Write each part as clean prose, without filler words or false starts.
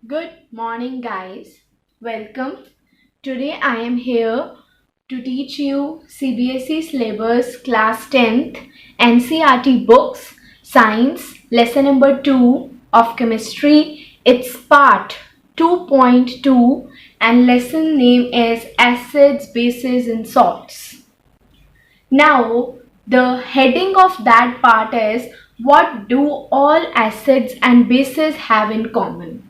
Good morning, guys. Welcome. Today I am here to teach you Cbse syllabus class 10th Ncert books science lesson number 2 of chemistry. It's part 2.2 and lesson name is acids, bases and salts. Now the heading of that part is what do all acids and bases have in common?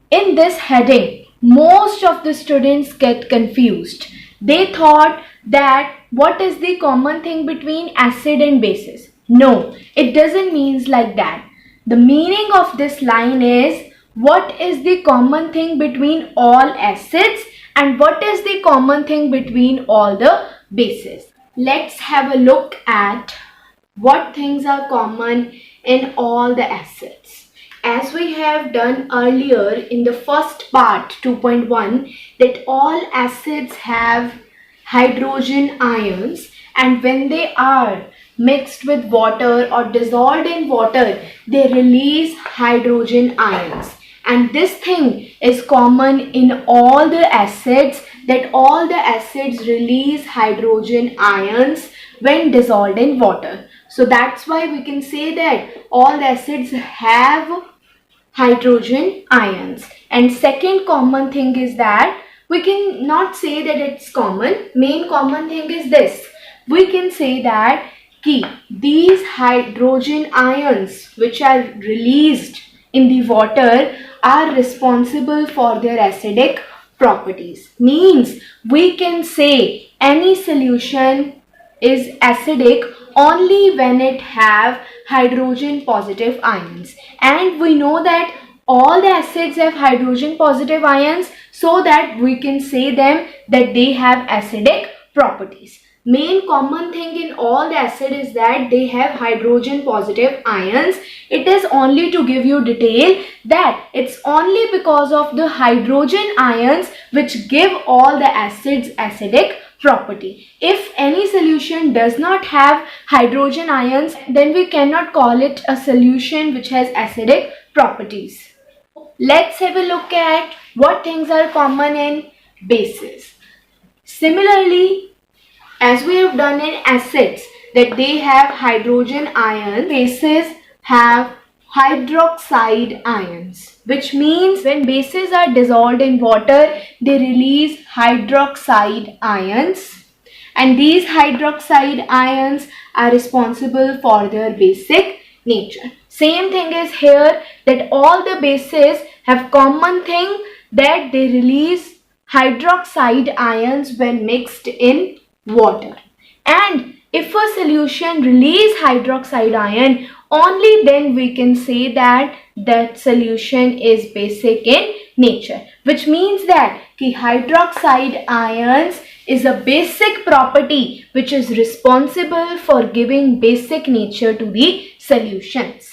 In this heading, most of the students get confused. They thought that what is the common thing between acid and bases? No, it doesn't mean like that. The meaning of this line is what is the common thing between all acids and what is the common thing between all the bases. Let's have a look at what things are common in all the acids. As we have done earlier in the first part 2.1 that all acids have hydrogen ions, and when they are mixed with water or dissolved in water they release hydrogen ions, and this thing is common in all the acids, that all the acids release hydrogen ions when dissolved in water. So that's why we can say that all acids have hydrogen ions. And second common thing is that we can not say that it's common. Main common thing is this. We can say that these hydrogen ions which are released in the water are responsible for their acidic properties. Means we can say any solution is acidic only when it have hydrogen positive ions, and we know that all the acids have hydrogen positive ions, so that we can say them that they have acidic properties. Main common thing in all the acid is that they have hydrogen positive ions. It is only to give you detail that it's only because of the hydrogen ions which give all the acids acidic property. If any solution does not have hydrogen ions, then we cannot call it a solution which has acidic properties. Let's have a look at what things are common in bases. Similarly, as we have done in acids, that they have hydrogen ions, bases have hydroxide ions, which means when bases are dissolved in water, they release hydroxide ions, and these hydroxide ions are responsible for their basic nature. Same thing is here, that all the bases have common thing that they release hydroxide ions when mixed in water. And if a solution release hydroxide ion, only then we can say that that solution is basic in nature, which means that hydroxide ions is a basic property which is responsible for giving basic nature to the solutions.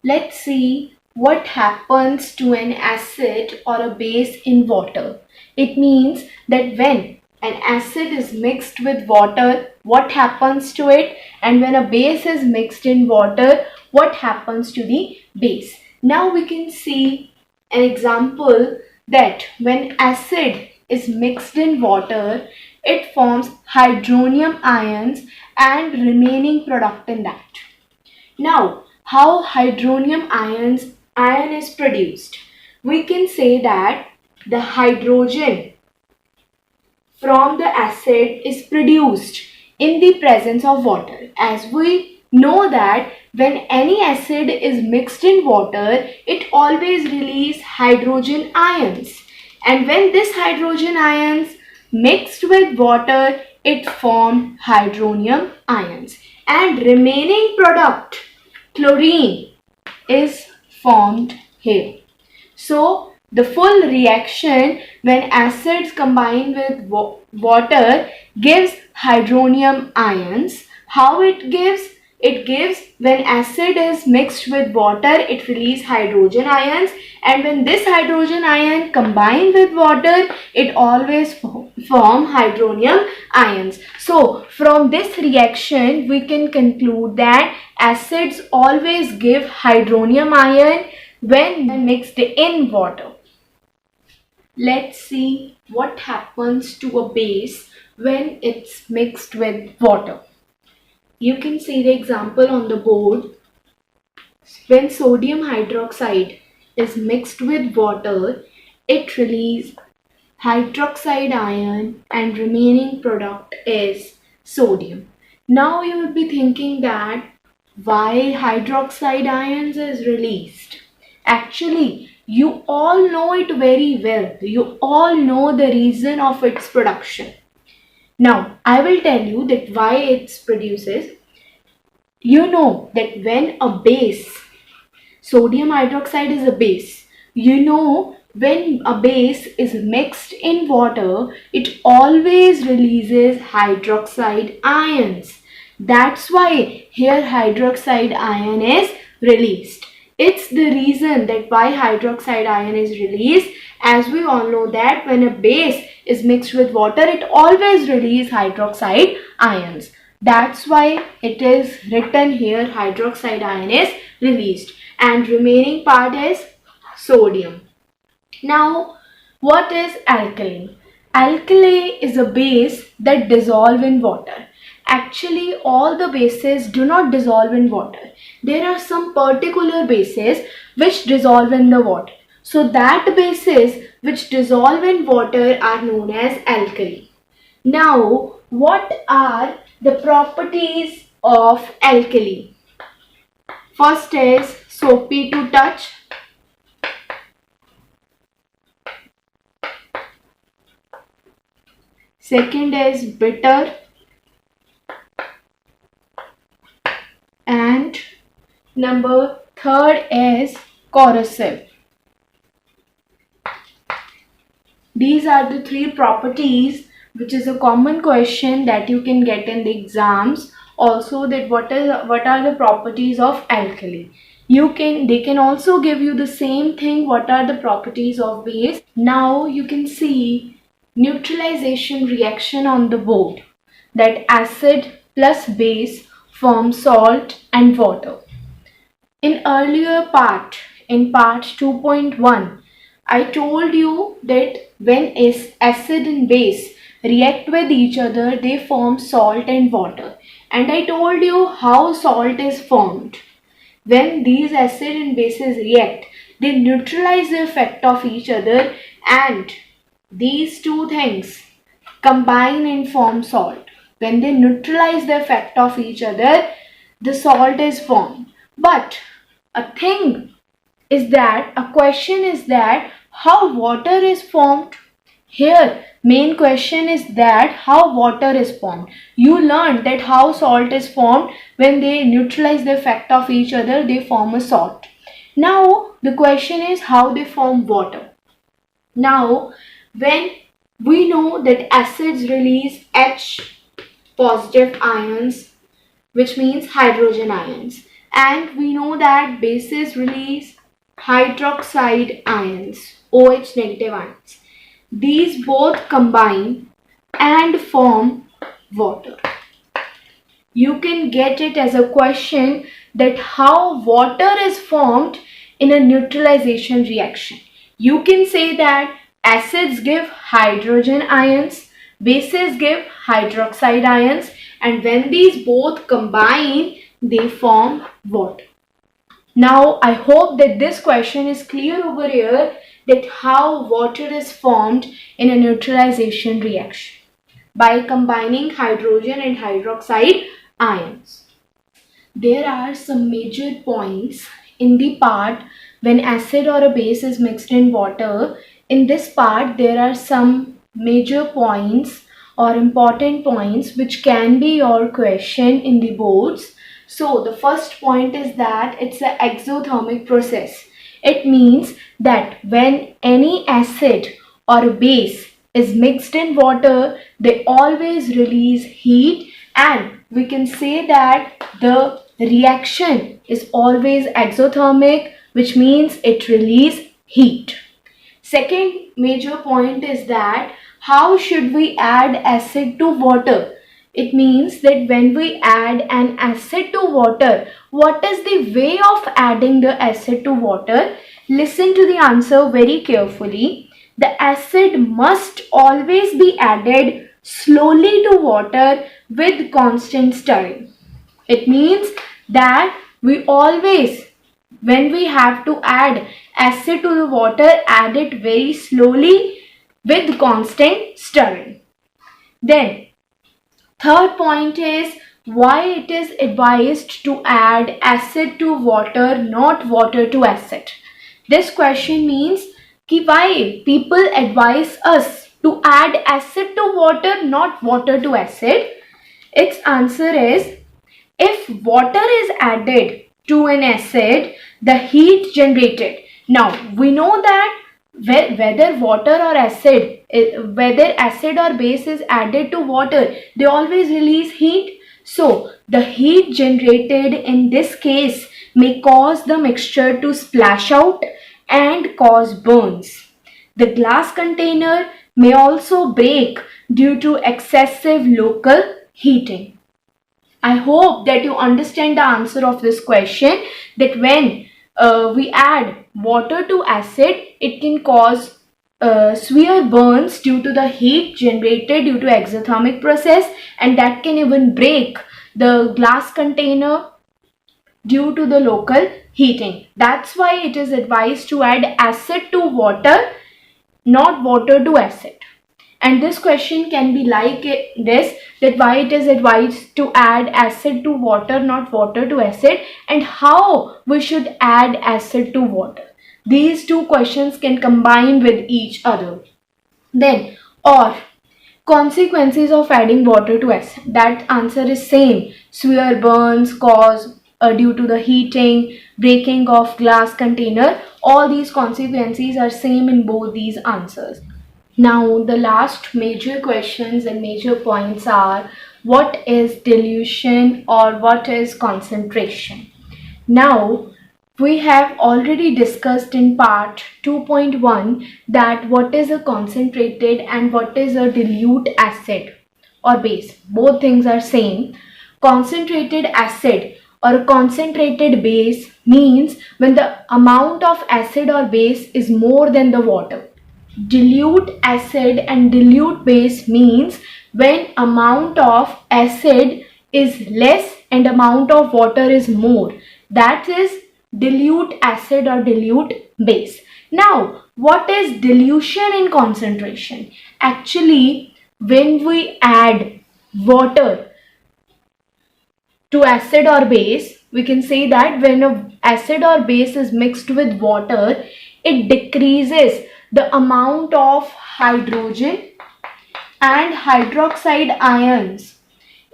Let's see what happens to an acid or a base in water. It means that when an acid is mixed with water, what happens to it? And when a base is mixed in water, what happens to the base? Now we can see an example that when acid is mixed in water, it forms hydronium ions and remaining product in that. Now, how hydronium ion is produced? We can say that the hydrogen from the acid is produced in the presence of water. As we know that when any acid is mixed in water, it always releases hydrogen ions. And when this hydrogen ions mixed with water, it formed hydronium ions. And remaining product, chlorine, is formed here. So the full reaction when acids combine with water gives hydronium ions. How it gives? It gives when acid is mixed with water, it releases hydrogen ions, and when this hydrogen ion combine with water, it always form hydronium ions. So from this reaction we can conclude that acids always give hydronium ion, when mixed in water. Let's see what happens to a base when it's mixed with water. You can see the example on the board. When sodium hydroxide is mixed with water, it releases hydroxide ion and remaining product is sodium. Now you will be thinking that why hydroxide ions is released. Actually, you all know it very well. You all know the reason of its production. Now, I will tell you that why it produces. You know that when a base, sodium hydroxide is a base. You know when a base is mixed in water, it always releases hydroxide ions. That's why here hydroxide ion is released. It's the reason that why hydroxide ion is released. As we all know that when a base is mixed with water, it always releases hydroxide ions. That's why it is written here hydroxide ion is released and remaining part is sodium. Now, what is alkali? Alkali is a base that dissolve in water. Actually, all the bases do not dissolve in water. There are some particular bases which dissolve in the water. So that bases which dissolve in water are known as alkali. Now, what are the properties of alkali? First is soapy to touch. Second is bitter. And third is corrosive. These are the three properties which is a common question that you can get in the exams. Also that what are the properties of alkali. They can also give you the same thing, what are the properties of base. Now you can see neutralization reaction on the board, that acid plus base form salt and water. In earlier part, in part 2.1, I told you that when acid and base react with each other, they form salt and water. And I told you how salt is formed. When these acid and bases react, they neutralize the effect of each other and these two things combine and form salt. When they neutralize the effect of each other, the salt is formed. But a question is that how water is formed. Here, main question is that how water is formed. You learned that how salt is formed. When they neutralize the effect of each other, they form a salt. Now, the question is how they form water. Now, when we know that acids release H positive ions, which means hydrogen ions, and we know that bases release hydroxide ions, OH negative ions. These both combine and form water. You can get it as a question that how water is formed in a neutralization reaction. You can say that acids give hydrogen ions, bases give hydroxide ions, and when these both combine, they form water. Now, I hope that this question is clear over here, that how water is formed in a neutralization reaction by combining hydrogen and hydroxide ions. There are some major points in the part when acid or a base is mixed in water. In this part, there are some major points or important points which can be your question in the boards. So the first point is that it's an exothermic process. It means that when any acid or a base is mixed in water, they always release heat, and we can say that the reaction is always exothermic, which means it releases heat. Second major point is that how should we add acid to water? It means that when we add an acid to water, what is the way of adding the acid to water? listen to the answer very carefully. The acid must always be added slowly to water with constant stirring. It means that we always, when we have to add acid to the water, add it very slowly with constant stirring. Then third point is why it is advised to add acid to water, not water to acid. This question means कि why people advise us to add acid to water, not water to acid. Its answer is, if water is added to an acid, the heat generated. Now we know that whether water or acid, whether acid or base is added to water, they always release heat. So the heat generated in this case may cause the mixture to splash out and cause burns. The glass container may also break due to excessive local heating. I hope that you understand the answer of this question, that when we add water to acid, it can cause severe burns due to the heat generated due to exothermic process, and that can even break the glass container due to the local heating. That's why it is advised to add acid to water, not water to acid. And this question can be like this, that why it is advised to add acid to water, not water to acid, and how we should add acid to water. These two questions can combine with each other. Then, or consequences of adding water to acid. That answer is same. Severe burns cause due to the heating, breaking of glass container. All these consequences are same in both these answers. Now the last major questions and major points are, what is dilution or what is concentration? Now we have already discussed in part 2.1 that what is a concentrated and what is a dilute acid or base. Both things are same. Concentrated acid or a concentrated base means when the amount of acid or base is more than the water. Dilute acid and dilute base means when amount of acid is less and amount of water is more. That is dilute acid or dilute base. Now, what is dilution and concentration? Actually, when we add water to acid or base, we can say that when an acid or base is mixed with water, it decreases the amount of hydrogen and hydroxide ions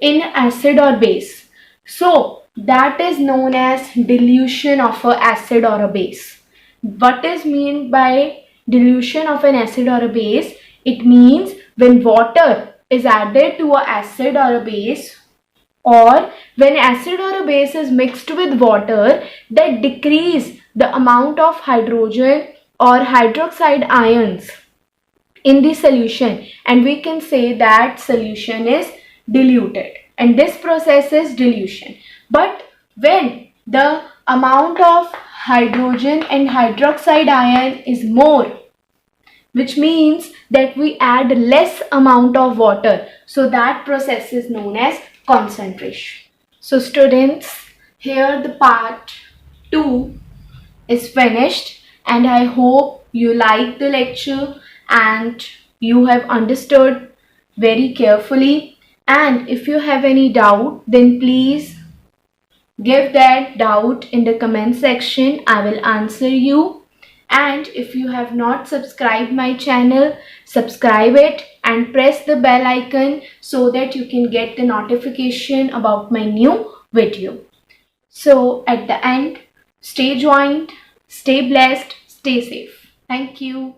in acid or base. So that is known as dilution of an acid or a base. What is meant by dilution of an acid or a base? It means when water is added to an acid or a base, or when acid or a base is mixed with water, that decrease the amount of hydrogen or hydroxide ions in the solution, and we can say that solution is diluted, and this process is dilution. But when the amount of hydrogen and hydroxide ion is more, which means that we add less amount of water, so that process is known as concentration. So students, here the part 2 is finished, and I hope you like the lecture and you have understood very carefully. And if you have any doubt, then please give that doubt in the comment section. I will answer you. And if you have not subscribed my channel, subscribe it and press the bell icon so that you can get the notification about my new video. So at the end, stay joined, stay blessed, stay safe. Thank you.